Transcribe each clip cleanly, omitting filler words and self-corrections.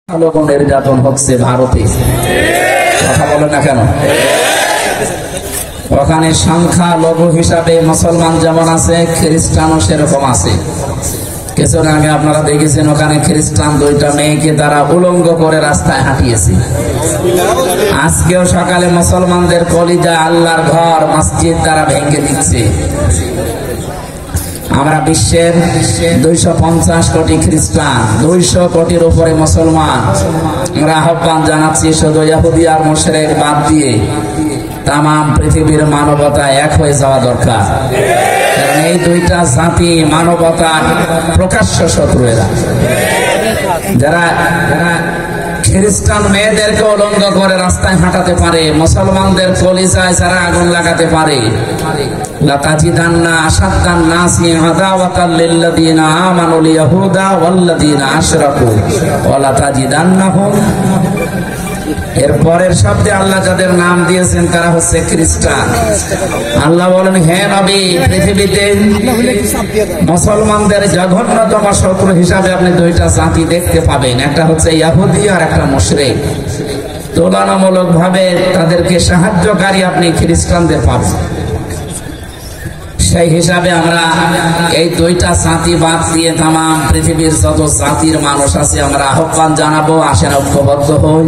নির্যাতন হচ্ছে ভারতে, কথা বলে না কেন? ওখানে সংখ্যা লঘু হিসাবে মুসলমান যেমন আছে, খ্রিস্টানও সেরকম আছে। কিছুদিন আগে আপনারা দেখেছেন ওখানে খ্রিস্টান দুইটা মেয়েকে তারা উলঙ্গ করে রাস্তায় হাঁটিয়েছে। আজকেও সকালে মুসলমানদের কলিজা, আল্লাহর ঘর, মসজিদ তারা ভেঙে দিচ্ছে। আমরা বিশ্বের 250 কোটি খ্রিস্টান, 200 কোটির উপরে মুসলমান। আমরা আহ্বান জানাচ্ছি শুধু ইহুদি আর মুশরিক বাদ দিয়ে তামাম পৃথিবীর মানবতা এক হয়ে যাওয়া দরকার। কারণ এই দুইটা জাতি মানবতার প্রকাশ্য শত্রু। এরা যারা খ্রিস্টান মেয়েদেরকে উলঙ্গ করে রাস্তায় হাঁটাতে পারে, মুসলমানদের কলিজায় যারা আগুন লাগাতে পারে, লাতাজিদান্না আশাদ্দান নাসি আদাওয়াতাল লিল্লাযিনা আমানুল ইয়াহুদা ওয়াল্লাযিনা আশরাকু ওয়া লাতাজিদান্নাহুম। এর পরের শব্দে আল্লাহ যাদের নাম দিয়েছেন তারা হচ্ছে খ্রিস্টান। আল্লাহ বলেন, হে নবী, পৃথিবীতে মুসলমানদের জঘন্যতম শত্রু হিসাবে আপনি দুইটা জাতি দেখতে পাবেন, একটা হচ্ছে ইহুদি আর একটা মুশরিক। তুলনামূলক ভাবে তাদেরকে সাহায্যকারী আপনি খ্রিস্টানদের পাবেন। সেই হিসাবে আমরা এই দুইটা জাতি বাদ দিয়ে তামাম পৃথিবীর যত জাতির মানুষ আছে আমরা আহ্বান জানাবো, আসেন ঐক্যবদ্ধ হই।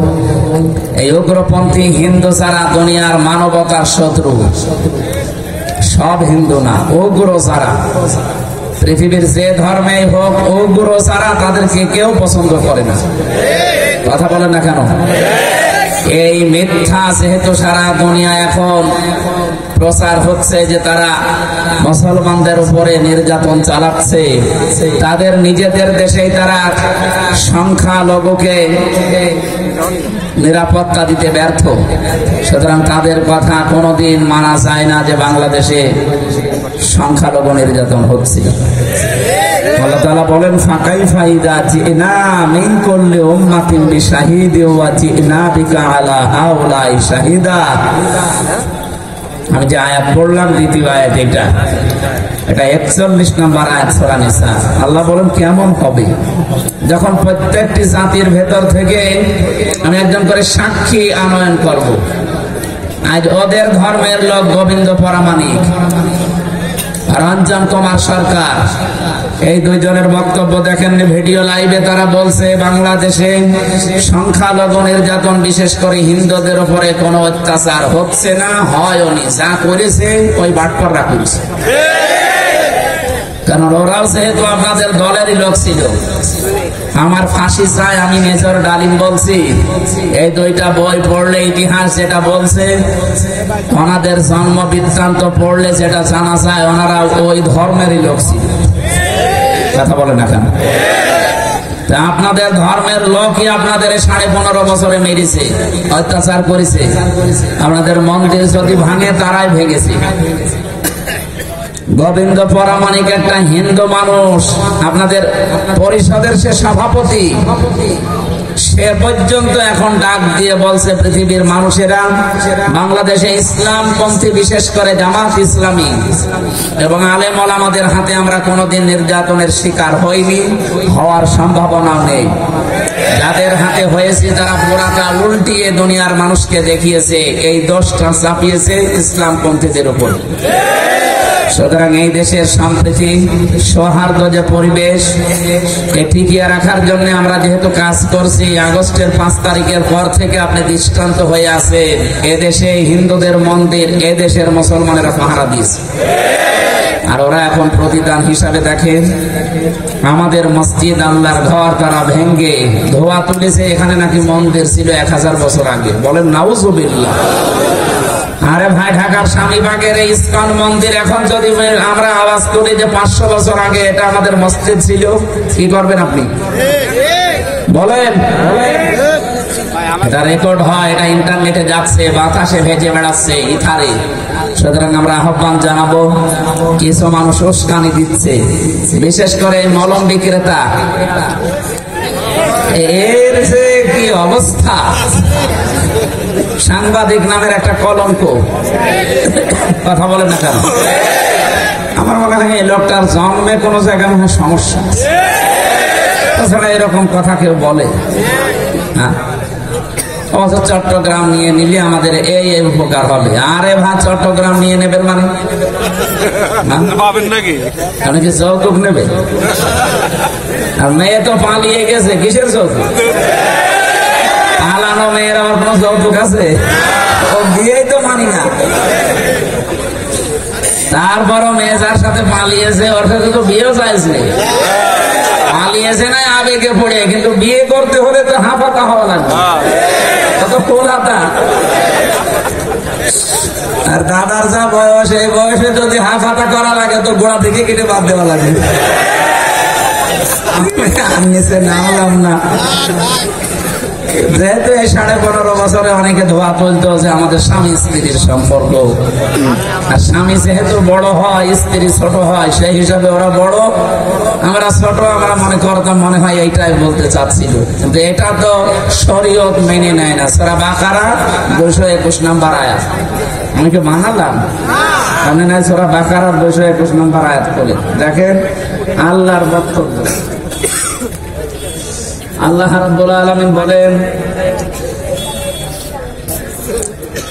এই উগ্রপন্থী হিন্দু যারা দুনিয়ার মানবতার শত্রু, সব হিন্দু না, উগ্র যারা পৃথিবীর যে ধর্মেই হোক, উগ্র যারা তাদেরকে কেউ পছন্দ করে না। কথা বলেন না কেন? এই মিথ্যা যেহেতু সারা দুনিয়া এখন প্রচার হচ্ছে যে তারা মুসলমানদের উপরে নির্যাতন চালাচ্ছে, তাদের নিজেদের দেশেই তারা সংখ্যালঘুকে নিরাপত্তা দিতে ব্যর্থ। সুতরাং তাদের কথা কোনোদিন মানা যায় না যে বাংলাদেশে সংখ্যালঘু নির্যাতন হচ্ছে। আল্লাহ তাআলা বলেন, ফাকাইফা ইযা জিনা মিন কুল্লি উম্মাতিন বিশাহিদিন ওয়া জিনা বিকা আলা হাউলাই শাহিদা। আমি যে আয়াত পড়লাম, দ্বিতীয় আয়াত এটা 41 নম্বর আয়াত সূরা নিসা। আল্লাহ বলেন, কেমন হবে যখন প্রত্যেকটি জাতির ভেতর থেকে আমি একজন করে সাক্ষী আনয়ন করব। আজ ওদের ধর্মের লোক গোবিন্দ পরামানিক, রঞ্জন কুমার সরকার, এই দুইজনের বক্তব্য দেখেন ভিডিও লাইভে। তারা বলছে বাংলাদেশে সংখ্যালঘু নির্যাতন, বিশেষ করে হিন্দুদের উপরে কোনো অত্যাচার হচ্ছে না, হয়নি। যা করেছে ওই বাটপাররা করেছে। কারণ ওরাও যেহেতু আপনাদের দলেরই লোক ছিল। আমার ফাঁসি চাই, আমি মেজর ডালিম বলছি, এই দুইটা বই পড়লে ইতিহাস যেটা বলছে, ওনাদের জন্ম বৃত্তান্ত পড়লে যেটা জানা যায় ওনারা ওই ধর্মেরই লোক ছিল। কথা বলে না কেন? আপনাদের ধর্মের লোকই আপনাদের 15.5 বছরে মেরেছে, অত্যাচার করেছে। আপনাদের মন্দির যদি ভাঙে তারাই ভেঙেছে। গোবিন্দ পরামানিক একটা হিন্দু মানুষ, আপনাদের পরিষদের সে সভাপতি, সে পর্যন্ত এখন ডাক দিয়ে বলছে পৃথিবীর মানুষেরা বাংলাদেশে ইসলাম পন্থী, বিশেষ করে জামাত ইসলামী এবং আলেম ওলামাদের হাতে আমরা কোনোদিন নির্যাতনের শিকার হইনি, হওয়ার সম্ভাবনাও নেই। যাদের হাতে হয়েছে তারা পুরাটা উল্টিয়ে দুনিয়ার মানুষকে দেখিয়েছে, এই দোষটা চাপিয়েছে ইসলাম পন্থীদের উপর। সুতরাং এই দেশের সম্প্রীতি, সৌহার্দ্য যে পরিবেশ, টিকিয়ে রাখার জন্য আমরা যেহেতু কাজ করছি, আগস্টের 5 তারিখের পর থেকে আপনি দৃষ্টান্ত হয়ে আছেন। এদেশে হিন্দুদের মন্দির এদেশের মুসলমানেরা পাহারা দিয়েছে, আর ওরা এখন প্রতিদান হিসাবে দেখেন আমাদের মসজিদ, আল্লাহর ঘর তারা ভেঙ্গে ধোয়া তুলেছে। এখানে নাকি মন্দির ছিল 1000 বছর আগে। বলেন নাউজুবিল্লাহ। আরে ভাই, ঢাকার স্বামীবাগের এই ইস্কন মন্দির এখন যদি আমরা আওয়াজ করি যে 500 বছর আগে এটা আমাদের মসজিদ ছিল, কি করবেন আপনি? বলেন। এটা রেকর্ড হয়, এটা ইন্টারনেটে যাচ্ছে, বাতাসে ভেজে বেড়াচ্ছে, ইথারে। সুতরাং আমরা আহ্বান জানাবো, কিছু মানুষ উস্কানি দিচ্ছে, বিশেষ করে মলম বিক্রেতা, এর যে কি অবস্থা। সাংবাদিক নামের একটা কলঙ্ক। কথা বলেন না কেন? আমার মনে হয় এই লোকটার জন্মে কোনো জায়গায় সমস্যা, তাছাড়া এরকম কথা কেউ বলে? হ্যাঁ, অথচ চট্টগ্রাম নিয়ে নিলে আমাদের এই উপকার হবে। আরে ভাই, চট্টগ্রাম নিয়ে নেবেন মানে পাবেন নাকি? আপনি কি যৌতুক নেবে? আর মেয়ে তো পালিয়ে গেছে, কিসের যৌতুক? পালানো মেয়ের আমার কোনো যৌতুক আছে? ও বিয়েই তো মানি না। তারপরও মেয়ে যার সাথে পালিয়েছে ওর সাথে তো বিয়েও চাইছে, পালিয়েছে না আবেগে পড়ে, কিন্তু বিয়ে করতে হলে তো হাঁপাতা হওয়া লাগবে, কত কোলাতা। আর দাদার যা বয়স, এই বয়সে যদি হাঁপাতা করা লাগে তো গোড়া থেকে কেটে বাদ দেওয়া লাগে। আমি নামলাম না, যেহেতু এই 15.5 বছরে অনেকে ধোয়া তুলতো যে আমাদের স্বামী স্ত্রীর সম্পর্ক, আর স্বামী যেহেতু বড় হয়, স্ত্রী ছোট হয়, সেই হিসাবে ওরা বড়, আমরা ছোট, আমরা মনে করতাম মনে হয় এইটাই বলতে চাচ্ছিল, কিন্তু এটা তো শরীয়ত মেনে নেয় না। সূরা বাকারা 221 নম্বর আয়াত, আমি কি মানালাম? আপনি না সূরা বাকারা 221 নম্বর আয়াত বলে দেখেন আল্লাহর বক্তব্য। আল্লাহ রাব্বুল আলামিন বলেন,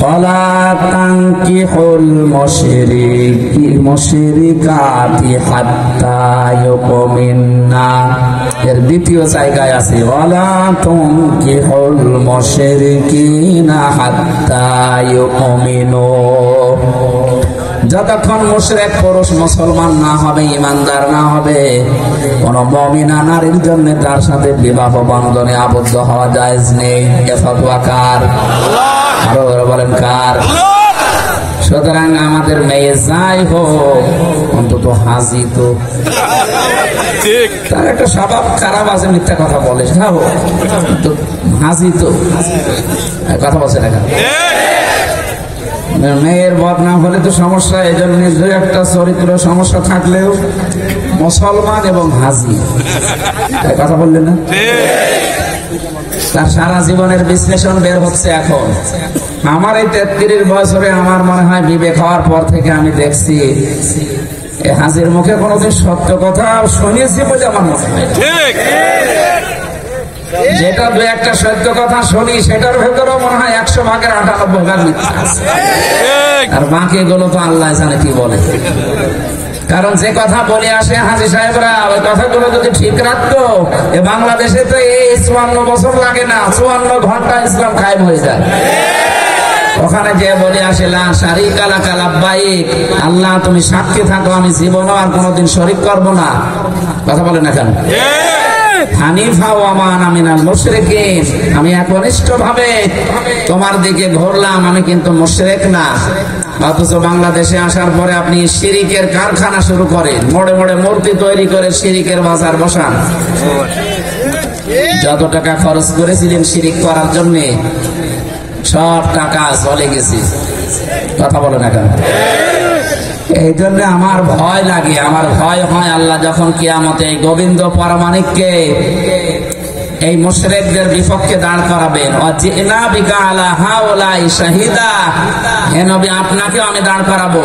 ওয়ালা তানকিহুল মুশরিকাতি হাত্তা ইউমিন্না। এর দ্বিতীয় জায়গায় আছে ওয়ালা তানকিহুল মুশরিকিনা হাত্তা ইউমিনু। যতক্ষণ মুশরিক পুরুষ মুসলমান না হবে, ইমানদার না হবে, কোন মুমিনা নারীর জন্য তার সাথে বিবাহ বন্ধনে আবদ্ধ হওয়া জায়েজ নেই। এ ফতোয়া কার? আরো বলেন কার? সুতরাং আমাদের মেয়ে যাই হোক, অন্তত হাজি তো, তার একটা স্বভাব খারাপ আছে, মিথ্যা কথা বলে, তো হাজি তো কথা বলছে না। মেয়ের বদনাম হলে তো সমস্যা, এই জন্য দুই একটা চরিত্র সমস্যা থাকলেও মুসলমান এবং হাজি, কথা বললেন না? তার সারা জীবনের বিশ্লেষণ বের হচ্ছে এখন। আমার এই 33 বছরে আমার মনে হয় বিবেক হওয়ার পর থেকে আমি দেখছি এই হাজির মুখে কোনোদিন সত্য কথা শুনেছি বলে আমার মনে হয়। যেটা দু একটা সত্য কথা শুনি সেটার ভেতরেও মনে হয় 100 ভাগের 98 ভাগ মিথ্যা আছে, আর বাকি গুলো তো আল্লাহ জানে কি বলে। কারণ যে কথা বলে আসে হাজী সাহেবরা, ওই কথাগুলো যদি ঠিক রাখতো, এ বাংলাদেশে তো এই 54 বছর লাগে না, 54 ঘন্টা ইসলাম কায়েম হয়ে যায়। ওখানে যে বলে আসে লা শারিকা লাকা লাব্বাইক, আল্লাহ তুমি সাক্ষী থাকো, আমি জীবনও আর কোনোদিন শরীক করব না। কথা বলে না কেন? হানিফা ওয়া মা আনা মিনাল মুশরিকিন, আমি একনিষ্ঠভাবে তোমার দিকে ঘুরলাম, আমি কিন্তু মুশরিক না। অথচ বাংলাদেশে আসার পরে আপনি শিরিকের কারখানা শুরু করেন, মোড়ে মোড়ে মূর্তি তৈরি করে শিরিকের বাজার বসান। যত টাকা খরচ করেছিলেন শিরিক করার জন্য, সব টাকা চলে গেছে। কথা বলে না কেন? এই জন্য আমার ভয় লাগে, আমার ভয় হয় আল্লাহ যখন কিয়ামতে এই গোবিন্দ পরমাণিককে এই মুশরিকদের বিপক্ষে দাঁড় করাবেন, ওয়াজিনা বিকা আলা হাউলাই শাহিদা, হে নবী আপনাকেও আমি দাঁড় করাবো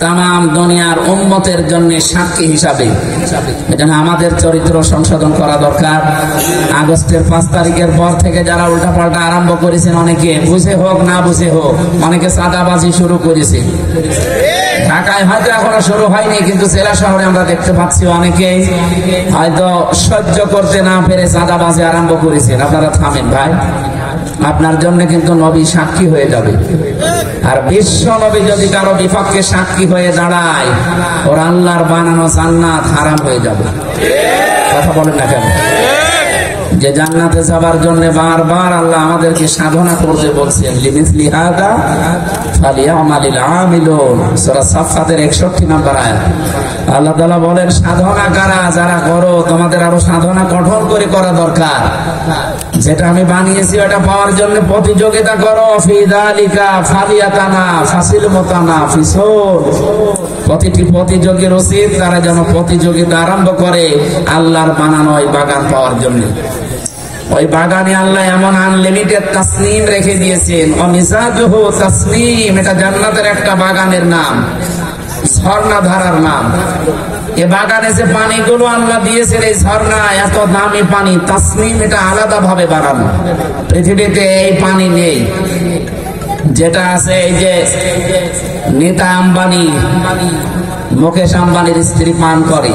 তামাম দুনিয়ার উম্মতের জন্য সাক্ষী হিসাবে। এজন্য আমাদের চরিত্র সংশোধন করা দরকার। আগস্টের 5 তারিখের পর থেকে যারা উল্টাপাল্টা আরম্ভ করেছেন, অনেকে বুঝে হোক না বুঝে হোক, অনেকে চাঁদাবাজি শুরু করেছে। ঢাকায় হয়তো এখনো শুরু হয়নি, কিন্তু জেলা শহরে আমরা দেখতে পাচ্ছি অনেকেই হয়তো সহ্য করতে না পেরে চাঁদাবাজি আরম্ভ করেছেন। আপনারা থামেন ভাই, আপনার জন্য কিন্তু নবী সাক্ষী হয়ে যাবে। আর বিশ্ব নবী যদি কারো বিপক্ষে সাক্ষী হয়ে দাঁড়ায়, ওর আল্লাহর বানানো জান্নাত হারাম হয়ে যাবে। কথা বলেন না কেন? যে জান্নাতে যাবার জন্য বারবার আল্লাহ আমাদেরকে সাধনা করতে বলছেন, লিমিসলি হাদা ফালিয়ামালিল আমিলুন, সূরা সাফফাতের 61 নম্বর আয়াত। আল্লাহ তাআলা বলেন, সাধনা কারা যারা করো, তোমাদের আরো সাধনা কঠোর করে করা দরকার। যেটা আমি বানিয়েছি ওটা পাওয়ার জন্য প্রতিযোগিতা করো। ফি যালিকা ফালিয়াতানা ফাসিল মুতানা ফিসুল, প্রতিটি প্রতিযোগীর উচিত তারা যেন প্রতিযোগিতা আরম্ভ করে আল্লাহর বানানো ওই বাগান পাওয়ার জন্য। ওই বাগানে আল্লাহ এমন আনলিমিটেড তাসনিম রেখে দিয়েছেন, অমিজাজুহু তাসনিম, এটা জান্নাতের একটা বাগানের নাম, ঝর্ণা ধারার নাম। এ বাগানে যে পানিগুলো আল্লাহ দিয়েছেন, এই ঝর্ণা এত দামি পানি, তাসনিম, এটা আলাদা ভাবে বানানো। পৃথিবীতে এই পানি নেই। যেটা আছে এই যে নেতা আম্বানি, মুকেশ আম্বানির স্ত্রী পান করে,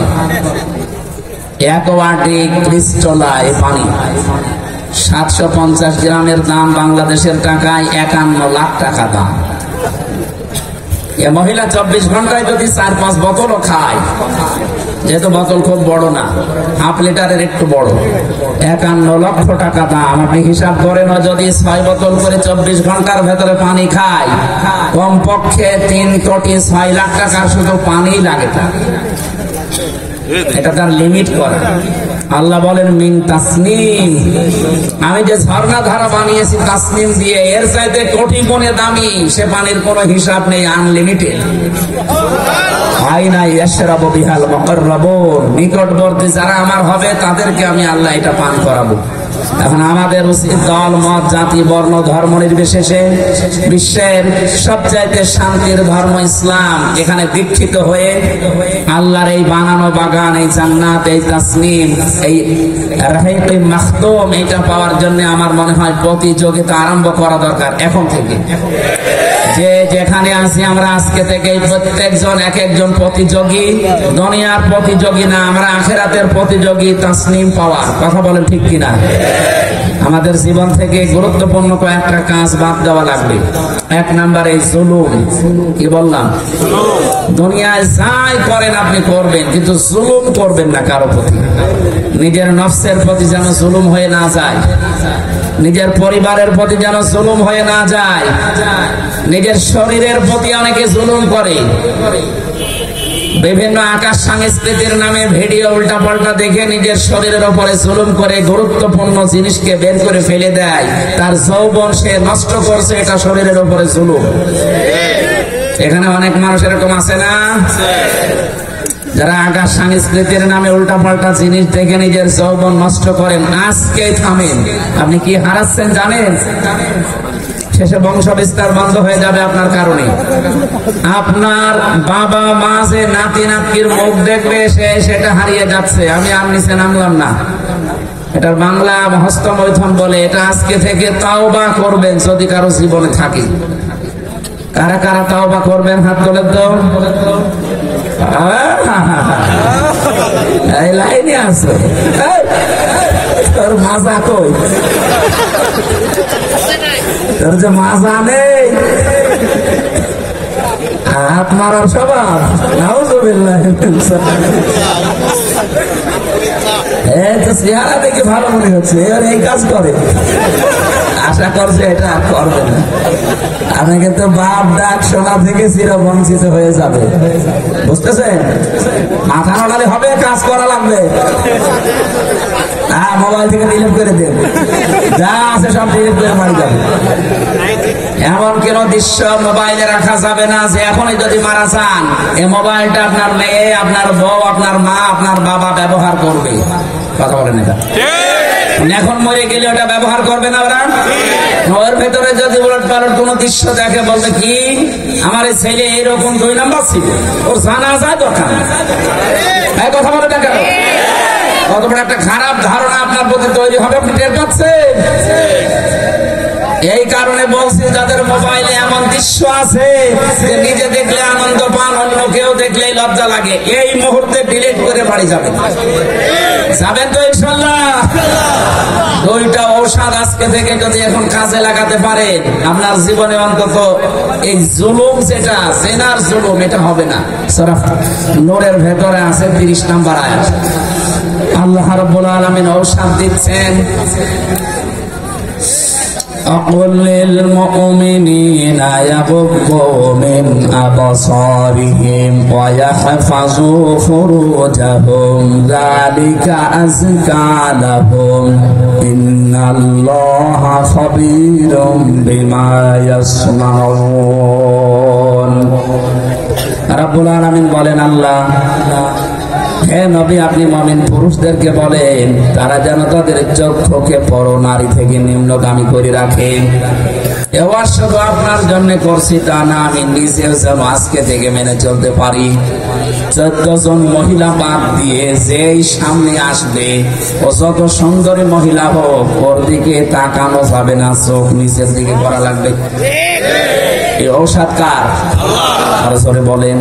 অ্যাকোয়াটিক ক্রিস্টালাইন এই পানি। 750 গ্রামের দাম বাংলাদেশের টাকায় 51 লাখ টাকা দাম। এ মহিলা 24 ঘন্টায় যদি 4-5 বোতলও খায়, যেহেতু বোতল খুব বড় না, হাফ লিটারের একটু বড়, 51 লক্ষ টাকা দাম। আপনি হিসাব করেন, যদি 6 বোতল করে 24 ঘন্টার ভেতরে পানি খায়, কমপক্ষে 3 কোটি 6 লাখ টাকার শুধু পানি লাগে। এটা তার লিমিট করা। আল্লাহ বলেন মিন তাসনিম, আমি যে ঝর্ণা ধারা বানিয়েছি তাসনিম দিয়ে, এর চাইতে কোটি গুণে দামি। সে পানির কোনো হিসাব নেই, আনলিমিটেড। আইনা ইয়াশরাবু বিহাল মুকাররাবুন, নিকটবর্তী যারা আমার হবে তাদেরকে আমি আল্লাহ এটা পান করাবো। এখন আমাদের উচিত দল, মত, জাতি, বর্ণ, ধর্ম নির্বিশেষে বিশ্বের সবচাইতে শান্তির ধর্ম ইসলাম, এখানে দীক্ষিত হয়ে আল্লাহর এই বানানো বাগান, এই জান্নাত, এই তাসনিম, এই রাহিকুল মাখতুম, এটা পাওয়ার জন্য আমার মনে হয় প্রতিযোগিতা আরম্ভ করা দরকার এখন থেকে। যে যেখানে আছি আমরা আজকে থেকে প্রত্যেকজন এক একজন প্রতিযোগী, দুনিয়ার প্রতিযোগী না, আমরা আখিরাতের প্রতিযোগী তাসনিম পাওয়ার। কথা বলেন ঠিক কিনা? আমাদের জীবন থেকে গুরুত্বপূর্ণ কয়েকটা কাজ বাদ দেওয়া লাগবে। 1 নাম্বার, এই জুলুম। কি বললাম? দুনিয়ায় যাই করেন আপনি করবেন, কিন্তু জুলুম করবেন না কারো প্রতি। নিজের নফসের প্রতি যেন জুলুম হয়ে না যায়, নিজের পরিবারের প্রতি যেন জুলুম হয়ে না যায়। নিজের শরীরের প্রতি অনেকে জুলুম করে। বিভিন্ন আকাশ সংস্কৃতির নামে ভিডিও উল্টাপাল্টা দেখে নিজের শরীরের উপরে জুলুম করে গুরুত্বপূর্ণ জিনিসকে বের করে ফেলে দেয়। তার যৌবন সে নষ্ট করছে, এটা শরীরের উপরে জুলুম। এখানে অনেক মানুষ এরকম আছে না, যারা আকাশ সংস্কৃতির নামে উল্টাপাল্টা জিনিস দেখে নিজের যৌবন নষ্ট করেন। আজকে থামেন। আপনি কি হারাচ্ছেন জানেন? শেষে বংশ বিস্তার বন্ধ হয়ে যাবে আপনার কারণে। আপনার বাবা মা যে নাতি নাতকির মুখ দেখবে, সেটা হারিয়ে যাচ্ছে। আমি আর নিচে নামলাম না, এটার বাংলা হস্তমৈথুন বলে। এটা আজকে থেকে তাওবা করবেন যদি কারো জীবনে থাকে। কারা কারা তাওবা করবেন হাত তোলেন তো। এই লাইনে আছে, তোর মাজা কই? তোর যে মাজা নেই, হাত মারার স্বভাব। চেহারা দেখে ভালো মনে হচ্ছে, এবার এই কাজ করে। আশা করছে এটা করবে না। আপনি কিন্তু বাপ ডাক শোনা থেকে চিরবঞ্চিত হয়ে যাবে, বুঝতেছেন? মাথা নাড়ালে হবে, কাজ করা লাগবে। হ্যাঁ, মোবাইল থেকে ডিলিট করে দেন, যা আছে সব ডিলিট করে মারি যাবে। এমন কোন দৃশ্য মোবাইলে রাখা যাবে না যে এখনই যদি মারা যান, এই মোবাইলটা আপনার মেয়ে, আপনার বউ, আপনার মা, আপনার বাবা ব্যবহার করবে। কথা বলেন এটা? এখন মরে গেলে ওটা ব্যবহার করবে না ওরা। ওর ভেতরে যদি উলট পালট কোন দৃশ্য দেখে, বলবে কি আমার এই ছেলে এরকম 2 নাম্বার ছিল, ওর জানা যায় দরকার। কথা বলে না কেন? কত বড় একটা খারাপ ধারণা আপনার প্রতি তৈরি হবে, আপনি টের পাচ্ছেন? এই কারণে বলছি, যাদের মোবাইলে এমন দৃশ্য আছে যে নিজে দেখলে আনন্দ পান, অন্য কেউ দেখলেই লজ্জা লাগে, এই মুহূর্তে ডিলিট করে বাড়ি যাবেন। যাবেন তো ইনশাআল্লাহ? 2টা ঔষধ আজকে থেকে যদি এখন কাজে লাগাতে পারেন, আপনার জীবনে অন্তত এই জুলুম, যেটা জেনার জুলুম, এটা হবে না। সূরা নূরের ভেতরে আছে 30 নাম্বার আয়াত। আল্লাহ রাব্বুল আলামিন ঔষধ দিচ্ছেন। أقل للمؤمنين يغضوا من أبصارهم ويحفظوا فروجهم ذلك أزكى لهم إن الله خبير بما يصنعون। রব্বুল আলামিন বলেন, আল্লাহ, হে নবী, আপনি মুমিন পুরুষদেরকে বলেন তারা যেন তাদের চক্ষুকে পর নারী থেকে নিম্নগামী করে রাখে এবার শুধু আপনার জন্য করছি তা না, আমি নিজেও যেন আজকে থেকে মেনে চলতে পারি। 14 জন মহিলা বাদ দিয়ে যেই সামনে আসবে, ও যত সুন্দরী মহিলা হোক, ওর দিকে তাকানো যাবে না, চোখ নিচের দিকে করা লাগবে। এই ঔষধ কার? আরো জোরে বলেন।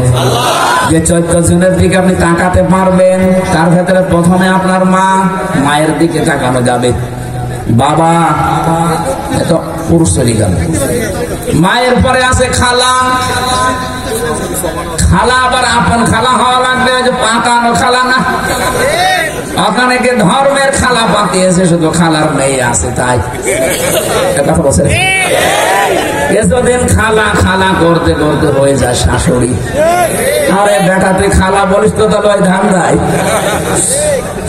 যে 14 জনের দিকে আপনি তাকাতে পারবেন, তার ভেতরে প্রথমে আপনার মায়ের দিকে তাকানো যাবে। বাবা, এত পুরুষ তরিকাল। মায়ের পরে আছে খালা। খালা আবার আপন খালা হওয়া লাগবে, ওই যে পাতানো খালা না। ওখানে কি ধর্মের খালা পাতিয়েছে, শুধু খালার মেয়ে আছে তাই কথা বলছে। কিছুদিন খালা খালা করতে করতে হয়ে যায় শাশুড়ি। আরে বেটা, তুই খালা বলিস তো তাহলে ওই ধান দেয়।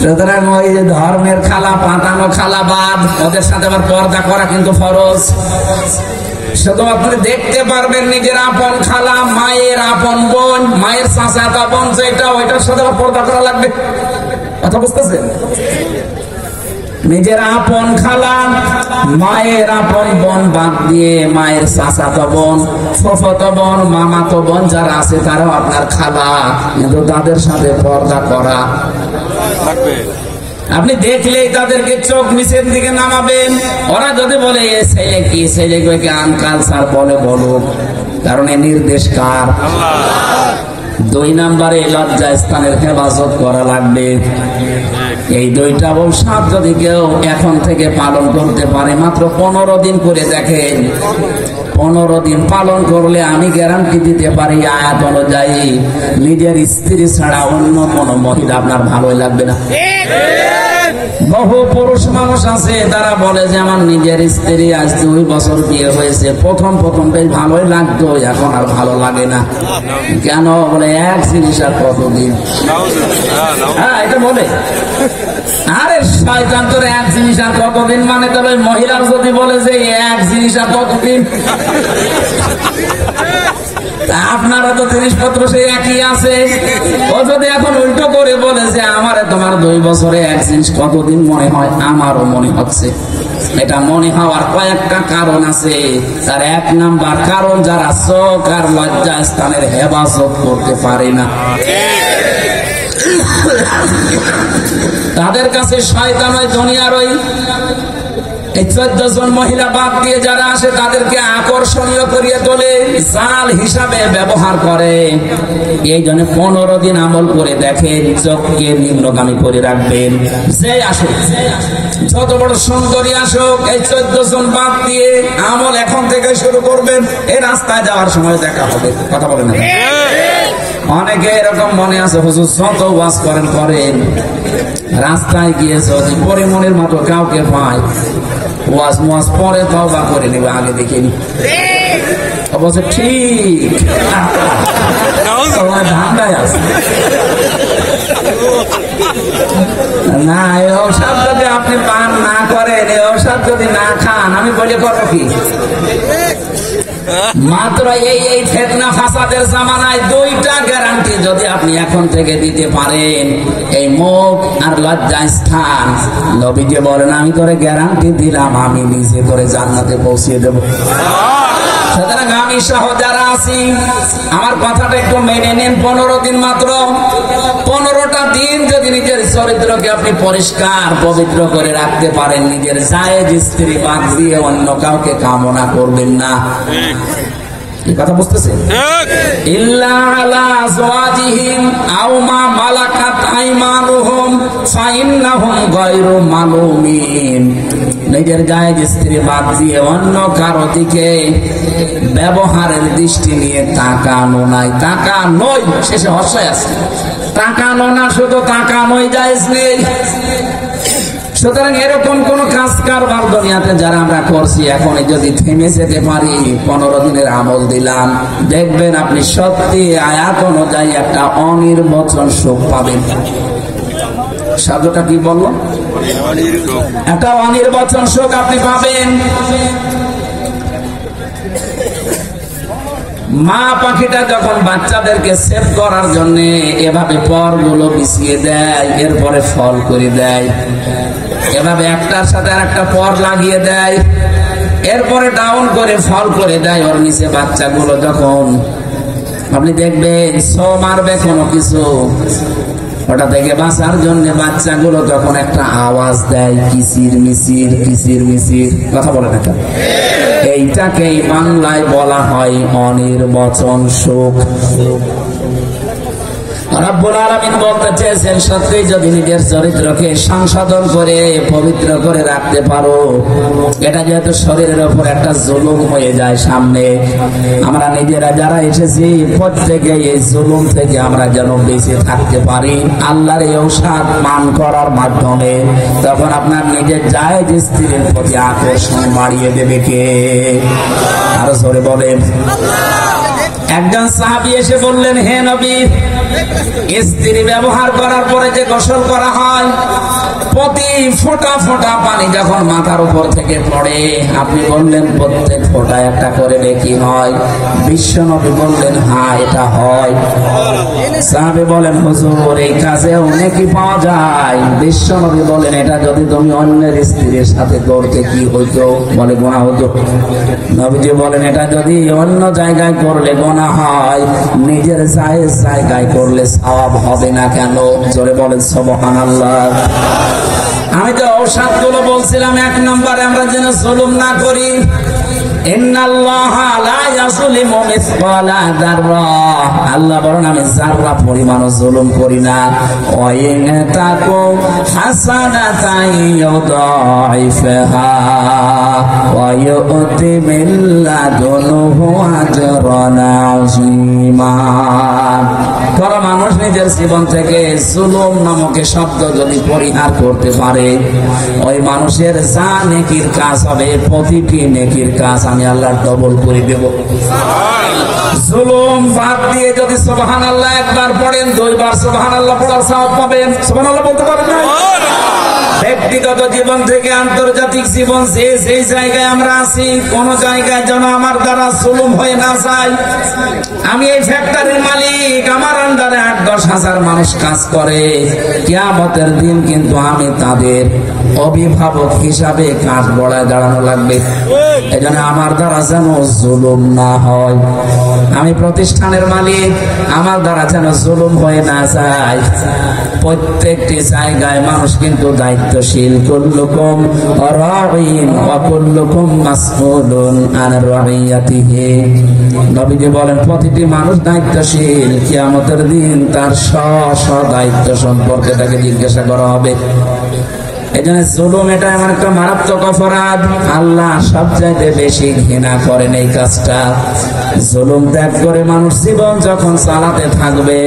সুতরাং ওই যে ধর্মের খালা, পাতানো খালা বাদ, ওদের সাথে আবার পর্দা করা কিন্তু ফরজ। শুধু আপনি দেখতে পারবেন নিজের আপন খালা, মায়ের আপন বোন, মায়ের চাচাতো বোন যেটা, ওইটার সাথে আবার পর্দা করা লাগবে। কথা বুঝতেছেন? নিজের আপন খালা, মায়ের আপন বোন বাদ দিয়ে মায়ের চাচাতো বোন, ফুফাতো বোন, মামাতো বোন যারা আছে তারাও আপনার খালা, কিন্তু তাদের সাথে পর্দা করা লাগবে। আপনি দেখলেই তাদেরকে চোখ নিচের দিকে নামাবেন। ওরা যদি বলে এ ছেলে কি, ছেলেকে আনকালচার বলে বলুক, কারণ এ নির্দেশ কার? 2 নম্বরে লজ্জা স্থানের হেফাজত করা লাগবে। এই 2টা ঔষধ যদি কেউ এখন থেকে পালন করতে পারে, মাত্র 15 দিন করে দেখেন, 15 দিন পালন করলে আমি গ্যারান্টি দিতে পারি আয়াত অনুযায়ী নিজের স্ত্রী ছাড়া অন্য কোন মহিলা আপনার ভালোই লাগবে না। বহু পুরুষ মানুষ আছে তারা বলে যে আমার নিজের স্ত্রী আজ 2 বছর বিয়ে হয়েছে, প্রথম বেশ ভালোই লাগতো, এখন আর ভালো লাগে না। কেন? বলে এক জিনিস আর কতদিন। হ্যাঁ, এটা বলে। আরে শয়তান, তোর এক জিনিস আর কতদিন মানে? তবে মহিলার যদি বলে যে এক জিনিস আর কতদিন, আপনারা তো জিনিসপত্র সেই একই আছে। ও যদি এখন উল্টো করে বলে যে আমারে তোমার 2 বছরে এক জিনিস কতদিন মনে হয়, আমারও মনে হচ্ছে। এটা মনে হওয়ার কয়েকটা কারণ আছে। তার 1 নাম্বার কারণ, যারা চোখ আর লজ্জা স্থানের হেফাজত করতে পারে না, তাদের কাছে শয়তান ওই দুনিয়ার ওই 14 জন মহিলা বাদ দিয়ে যারা আসে তাদেরকে আকর্ষণীয় করিয়ে তোলে, জাল হিসাবে ব্যবহার করে। এই জন্য 15 দিন আমল করে দেখেন, চোখকে নিম্নগামী করে রাখবেন। যে আসুক, যত বড় সুন্দরী আসুক, এই 14 জন বাদ দিয়ে আমল এখন থেকে শুরু করবেন। এই রাস্তায় যাওয়ার সময় দেখা হবে। কথা বলেন না? অনেকে এরকম মনে আছে, হুজুর যত ওয়াজ করেন, রাস্তায় গিয়ে যদি পরিমণের মতো কাউকে পায়, ওয়াজ মোয়াজ পরে তওবা করে নেবে, আগে দেখিনি। অবশ্য ঠিক ধান্দায় আছে না। এই ঔষধ যদি আপনি পান না করেন, এই ঔষধ যদি না খান, আমি বলে করবো কি? মাত্র এই ফিতনা ফাসাদের জামানায় 2টা গ্যারান্টি যদি আপনি এখন থেকে দিতে পারেন, এই মুখ আর লজ্জা স্থান, নবীকে বলেন আমি তোরে গ্যারান্টি দিলাম, আমি নিজে তোরে জান্নাতে পৌঁছে দেব। সুতরাং আমি সহ যারা আছি, আমার কথাটা একটু মেনে নিন। 15 দিন মাত্র, 15টা দিন যদি নিজের চরিত্রকে আপনি পরিষ্কার পবিত্র করে রাখতে পারেন, নিজের জায়েজ স্ত্রী বাদ দিয়ে অন্য কাউকে কামনা করবেন না। এই কথা বুঝতেছেন? ইল্লা আলা আজওয়াজিহিম আও মা মালাকাত আইমানুহুম ফাইন্নাহুম গায়রু মালুমিন। নিজের জায়েজ স্ত্রী বাদ দিয়ে অন্য কারো দিকে ব্যবহারের দৃষ্টি নিয়ে তাকানো নাই, তাকানোই, শেষে হর্ষায় আছে, তাকানো না, শুধু তাকানোই জায়েজ নেই। সুতরাং এরকম কোন কাজ কারবার দুনিয়াতে যারা আমরা করছি, এখন যদি থেমে যেতে পারি, 15 দিনের আমল দিলাম, দেখবেন আপনি সত্যি আয়াত অনুযায়ী একটা অনির্বচন সুখ পাবেন। শব্দটা কি বললো? একটা অনির্বচন সুখ আপনি পাবেন। মা পাখিটা যখন বাচ্চাদেরকে সেভ করার জন্য এভাবে পরগুলো বিছিয়ে দেয়, এরপরে ফল করে দেয়, এভাবে একটার সাথে আর একটা পর লাগিয়ে দেয়, এরপরে ডাউন করে ফল করে দেয় ওর নিচে বাচ্চাগুলো। যখন আপনি দেখবেন সো মারবে কোনো কিছু, ওটা থেকে বাঁচার জন্য বাচ্চাগুলো তখন একটা আওয়াজ দেয়, কিচির মিচির কিচির মিচির। কথা বলে না কেন? এইটাকেই বাংলায় বলা হয় অনির্বচন সুখ। রব্বুল আলামিন বলতে চেয়েছেন, সত্যি যদি নিজের চরিত্রকে সংশোধন করে পবিত্র করে রাখতে পারো, এটা যেহেতু শরীরের উপর একটা জুলুম হয়ে যায় সামনে, আমরা নিজেরা যারা এসেছি প্রত্যেকে এই জুলুম থেকে আমরা যেন বেঁচে থাকতে পারি আল্লাহর এই ঔষধ পান করার মাধ্যমে। তখন আপনার নিজের জায়েজ স্ত্রীর প্রতি আকর্ষণ বাড়িয়ে দেবে কে? আরো জোরে বলেন। একজন সাহাবী এসে বললেন, হে নবী, স্ত্রী ব্যবহার করার পরে যে গোসল করা হয়, প্রতি ফোঁটা ফোঁটা পানি যখন মাথার উপর থেকে পড়ে, আপনি বললেন প্রত্যেক ফোঁটা একটা করে নেকি হয়। বিশ্বনবী বললেন, হ্যাঁ এটা হয়। সাহাবী বলেন, হুজুর এই কাজেও নেকি পাওয়া যায়? বিশ্বনবী বলেন, এটা যদি তুমি অন্যের স্ত্রীর সাথে করতে কি হইতো? বলে গুনাহ হতো। নবীজি বলেন, এটা যদি অন্য জায়গায় করলে গুনাহ হয়, নিজের জায়েজ জায়গায় করলে সওয়াব হবে না কেন? জোরে বলেন সুবহানাল্লাহ। আমি তো ঔষধগুলো বলছিলাম, এক নম্বরে আমরা যেন জুলুম না করি। ইন্নাল্লাহা লা ইয়াযলিমু মিসকালা যাররা, আল্লাহ বলেন আমি যাররা পরিমাণও জুলুম করি না। ওয়া ইন তাকু হাসানাতান ইউদাইফহা ওয়া ইউতি মিন লাদুনহু আজরান আযীমা। কারণ মানুষ নিজের জীবন থেকে জুলুম নামক শব্দ যদি পরিহার করতে পারে, ওই মানুষের যা নেকির কাজ হবে প্রতিটি নেকির কাজ আমি আল্লাহ ডবল করে দেব। জুলুম বাদ দিয়ে যদি সুবহানাল্লাহ একবার পড়েন, দুইবার সুবহানাল্লাহ পড়ার সওয়াব পাবেন। সুবহানাল্লাহ বলতে পারেন না? ব্যক্তিগত জীবন থেকে আন্তর্জাতিক জীবন, যে জায়গায় আমরা আছি, কোন জায়গায় যেন আমার দ্বারা জুলুম হয়ে না যায়। আমি এই ফ্যাক্টরির মালিক, আমার আন্ডারে ৮-১০ হাজার মানুষ কাজ করে। কিয়ামতের দিন কিন্তু আমি তাদের অভিভাবক হিসাবে কাঠ গড়ায় দাঁড়ানো লাগবে। এজন্য আমার দ্বারা যেন জুলুম না হয়। আমি প্রতিষ্ঠানের মালিক, আমার দ্বারা যেন জুলুম হয়ে না যায়। প্রত্যেকটি জায়গায় মানুষ কিন্তু দায়িত্বশীল। কুল্লুকুম রাঈন ওয়া কুল্লুকুম মাসউলুন আন রাইয়াতিহি। নবীজি বলেন প্রতিটি মানুষ দায়িত্বশীল। কিয়ামতের দিন তার স্ব দায়িত্ব সম্পর্কে তাকে জিজ্ঞাসা করা হবে। এজন্য জুলুম এটা এমন একটা মারাত্মক অপরাধ, আল্লাহ সবচাইতে বেশি ঘৃণা করেন এই কাজটা। জুলুম ত্যাগ করে মানুষ জীবন যখন চালাতে থাকবে,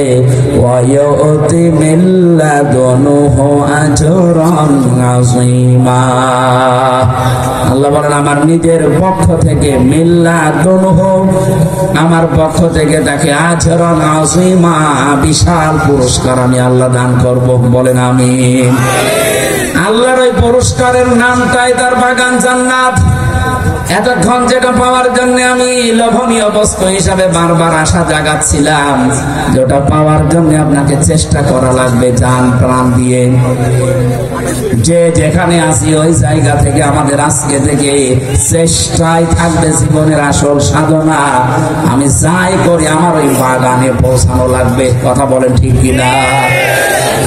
ওয়ায়ুতি মিন লাদুনহু আজরান আযীমা, আল্লাহ বলেন আমার নিজের পক্ষ থেকে মিন লাদুনহু, আমার পক্ষ থেকে তাকে আজরান আযীমা, বিশাল পুরস্কার আমি আল্লাহ দান করব। বলেন আমিন। আল্লাহর ওই পুরস্কারের নামটাই তার বাগান জান্নাত। এতক্ষণ যেটা পাওয়ার জন্য আমি লোভনীয় বস্তু হিসাবে বারবার আশা জাগাচ্ছিলাম, যেটা পাওয়ার জন্য আপনাকে চেষ্টা করা লাগবে জান প্রাণ দিয়ে। যে যেখানে আসি ওই জায়গা থেকে আমাদের আজকে থেকে চেষ্টাই থাকবে জীবনের আসল সাধনা। আমি যাই করি আমার ওই বাগানে পৌঁছানো লাগবে। কথা বলেন ঠিক কিনা?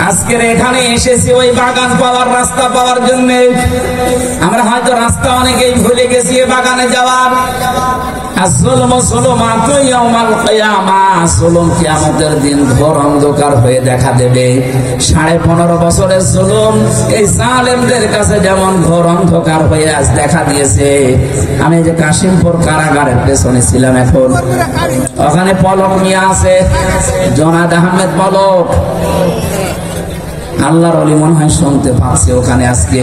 আজকের এখানে এসেছি ওই বাগান পাওয়ার, রাস্তা পাওয়ার জন্য। আমরা হয়তো রাস্তা অনেকেই ভুলে গেছি বাগানে যাওয়ার। কিয়ামতের দিন ঘোর অন্ধকার হয়ে দেখা দেবে। 15.5 বছরের জুলুম এই জালেমদের কাছে যেমন ঘোর অন্ধকার হয়ে আজ দেখা দিয়েছে। আমি যে কাশিমপুর কারাগারের পেছনে ছিলাম, এখন ওখানে পলক মিয়া আছে, জনাদ আহমেদ পলক, আল্লাহর ওলি মনে হয় শুনতে পাচ্ছে ওখানে আজকে।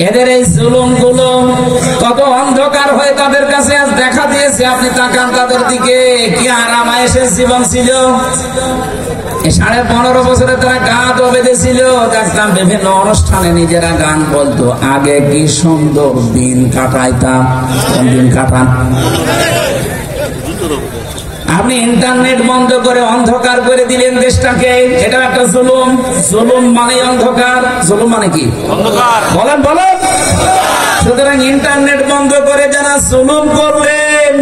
এদের এই জুলুম গুলো কত অন্ধকার হয়ে তাদের কাছে আজ দেখা দিয়েছে। আপনি তাকান তাদের দিকে, কি আরাম আয়েশের জীবন ছিল। 15.5 বছরে তারা গান বেঁধেছিল। দেখতাম বিভিন্ন অনুষ্ঠানে নিজেরা গান বলতো, আগে কি সুন্দর দিন কাটাইতাম। কোন দিন কাটান? আপনি ইন্টারনেট বন্ধ করে অন্ধকার করে দিলেন দেশটাকে, এটা একটা জুলুম। জুলুম মানে অন্ধকার। জুলুম মানে কি? বলেন বলেন। সুতরাং ইন্টারনেট উপরে যারা জুলুম করলেন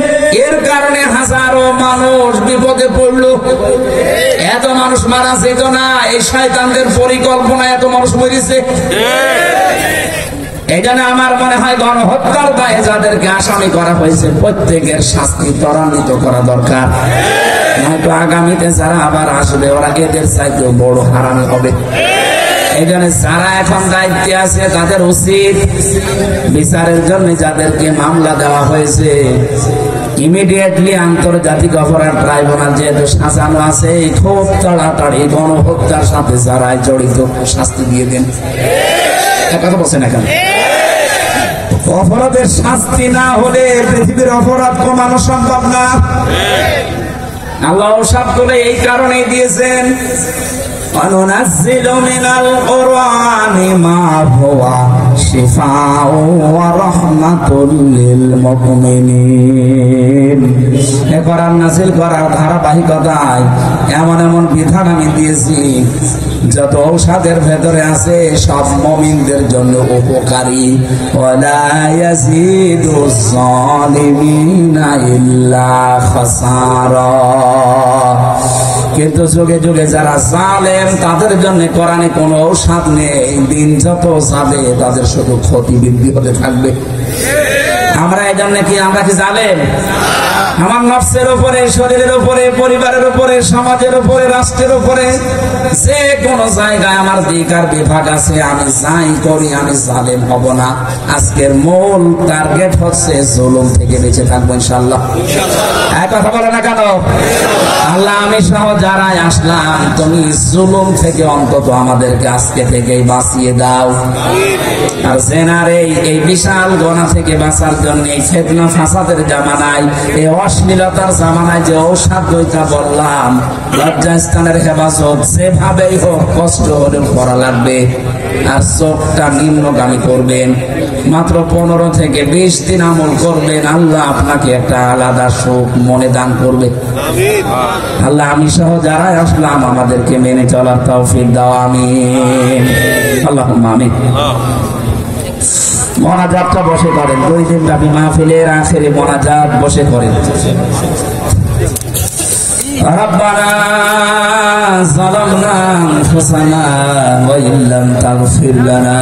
এর কারণে হাজারো মানুষ বিপদে পড়লো। এত মানুষ মারা যেত না, এই শয়তানদের পরিকল্পনা এত মানুষ মরেছে। এই জন্য আমার মনে হয় গণহত্যার দায়ে যাদেরকে আসামি করা হয়েছে প্রত্যেকের শাস্তি ত্বরান্বিত করা দরকার, নয়তো আগামীতে যারা আবার আসবে ওরা এদের চাইতেও বড় হারামি হবে। এই জন্য যারা এখন দায়িত্বে আছে তাদের উচিত বিচারের জন্য যাদেরকে মামলা দেওয়া হয়েছে ইমিডিয়েটলি আন্তর্জাতিক অপরাধ ট্রাইব্যুনাল যেহেতু সাজানো আছে খুব তাড়াতাড়ি গণহত্যার সাথে যারা জড়িত শাস্তি দিয়ে দেন। কথা বলছেন এখন অপরাধের শাস্তি না হলে পৃথিবীর অপরাধ কমানো সম্ভব না। আল্লাহ সব করে এই কারণেই দিয়েছেন وَنُنَزِّلُ مِنَ الْقُرْآنِ مَا هُوَ شِفَاءٌ وَرَحْمَةٌ لِّلْمُؤْمِنِينَ। এ কোরআন নাযিল করার ধারাবাহিকতায় এমন এমন বিধান আমি দিয়েছি যত ঔষধের ভেতরে আছে সব মুমিনদের জন্য উপকারী। ওয়ালা ইয়াজিদুজ জালিমিনা ইল্লা খাসারা। কিন্তু যুগে যুগে যারা জালেম তাদের জন্য কোরআনে কোনো ঔষধ নেই, দিন যত যাবে তাদের শুধু ক্ষতি বৃদ্ধি হতে থাকবে। আমরা এই জন্য কি আমরা কি জালেম? আমার নফসের উপরে, শরীরের উপরে, পরিবারের উপরে, সমাজের উপরে, রাষ্ট্রের উপরে যে কোনো জায়গায় আমার দিক আর বিভাগ আছে, আমি যাই করি আমি জালেম হব না। আজকের মূল টার্গেট হচ্ছে জুলুম থেকে বেঁচে থাকবো ইনশাআল্লাহ। এক কথা বলে না কেন? আল্লাহ আমি সহ যারাই আসলাম তুমি জুলুম থেকে অন্তত আমাদেরকে আজকে থেকেই বাঁচিয়ে দাও। আর জেনার এই বিশাল গোনা থেকে বাঁচার জন্য এই ফিতনা ফাসাদের জামানায়, এই অশ্লীলতার জামানায় যে ঔষধ দুইটা বললাম, লজ্জাস্থানের হেফাজত যেভাবেই হোক কষ্ট হলেও করা লাগবে। আর চোখটা নিম্নগামী করবেন, মাত্র 15 থেকে 20 দিন আমল করবেন, আল্লাহ আপনাকে একটা আলাদা সুখ মনে দান করবে। আল্লাহ আমি সহ যারাই আসলাম আমাদেরকে মেনে চলার তৌফিক দাও, আমিন। আল্লাহুম্মা আমিন। মোনাজাতটা বসে করেন, 2 দিন ব্যাপী মাহফিলের আখেরে মোনাজাত বসে করেন। ربنا ظلمنا أنفسنا وإن لم تغفر لنا